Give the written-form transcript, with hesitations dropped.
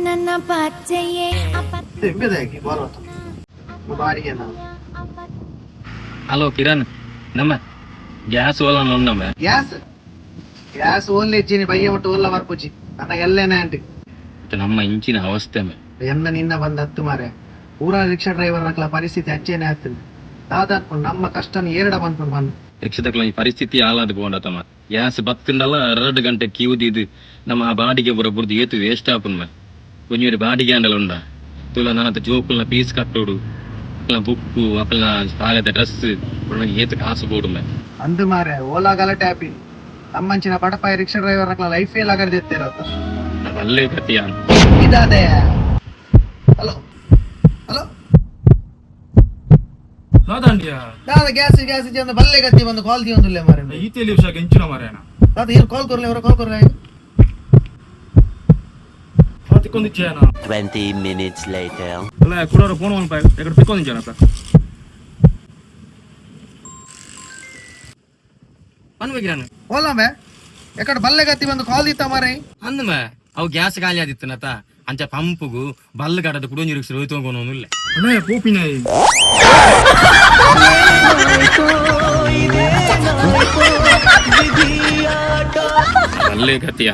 ನನ್ನ ಪಚ್ಚೆಯೇ హలో కిరణ్ నమ్మ గ్యాస్ వల్ల ఉన్నమ్మ గ్యాస్ ఓన్లీ ఇచ్చి బయ్య ಒಟ್ಟು ಓಲ್ಲ ಬರ್ಪುಜಿ ನನಗೆ ಎಲ್ಲೇನೆ ಆಂಟಿ ನಮ್ಮ ಇಂಚಿನ ಅವಸ್ಥೆ ಎನ್ನ ನಿನ್ನ ಬಂದ ಹತ್ತು ಮಾರೆ ಪೂರಾ ರಿಕ್ಷಾ ಡ್ರೈವರ್ ನಕ್ಲ ಪರಿಸ್ಥಿತಿ ಹಚ್ಚೇನೆ ಆಗ್ತದೆ ದಾದಾಪು ನಮ್ಮ ಕಷ್ಟನ ಏರಡ ಬಂದ್ಕೊಂಡು ಬಂದು ರಿಕ್ಷದಕ್ಲ ಈ ಪರಿಸ್ಥಿತಿ ಹಾಳಾದ್ ಬೋಂಡತಮ್ಮ ಗ್ಯಾಸ್ ಬತ್ತಿಂಡಲ್ಲ 2 ಗಂಟೆ ಕ್ಯೂದಿದ್ದು ನಮ್ಮ ಆ ಬಾಡಿಗೆ ಬುರ್ದು ಏತು ವೇಸ್ಟ್ ಆಪುನ್ కొంచెం బాడీకి అండలు ఉండ తుల నాత జోకుల పీస్ కట్టుడు అట్లా బుక్కు అట్లా తాగద డ్రెస్ ఏత కాసు పోడు ಅಂದು ಮಾರೆ ಓಲಾ ಗಲಾಟೆ ಆಪಿ ನಮ್ಮಂಚಿನ ಪಟಪಾಯಿ ರಿಕ್ಷಾ ಡ್ರೈವರ್ ನಕ್ಲ ಲೈಫ್ ಎಲ್ಲ ಕರೆದಿರ್ತೀರ వల్లే కత్తి ಇದಾದೆ ಹಲೋ ಹಲೋ ದಾದಾಂಡಿಯಾ ದಾದ ಗ್ಯಾಸ್ ಇಜ್ಜಿ ಒಂದು ಬಲ್ಲೆ ಗತ್ತಿ ಬಂದು ಕಾಲ್ ದಿಯೊಂದುಲ್ಲೆ ಮಾರೆ ಈ ತೇಲಿ ವಿಷಯ ಎಂಚಿನ ಮಾರೇನ ದಾದ ಏನು ಕಾಲ್ ಕೊರ್ಲೆ ಅವರ ಕಾಲ್ ಕೊರ್ಲೆ ತಿಕ್ಕೊಂದಿಚ್ಚೇನ 20 minutes later ಅಲ್ಲ ಕುಡೋರ ಫೋನ್ ಒನ್ ಪಾಯ ಎಕಡೆ ತಿಕ್ಕೊಂದಿಚ್ಚೇನ ಅನ್ಬೇಕಿರಾನು ಓಲಾಮೆ ಎಕಡೆ ಬಲ್ಲೆ ಗತ್ತಿ ಬಂದು ಕಾಲ್ ದಿತ್ತ ಮಾರೆ ಅಂದಮ ಅವು ಗ್ಯಾಸ್ ಖಾಲಿ ಆದಿತ್ತನತ ಅಂಚ ಪಂಪುಗು ಬಲ್ಲು ಗಡದ ಕುಡೊಂಜಿ ರಿಕ್ಷ ಹೋಯ್ತೋಗೋನಿಲ್ಲ ಅಲ್ಲ ಪೂಪಿನಾಯಿ వల్లే కత్తి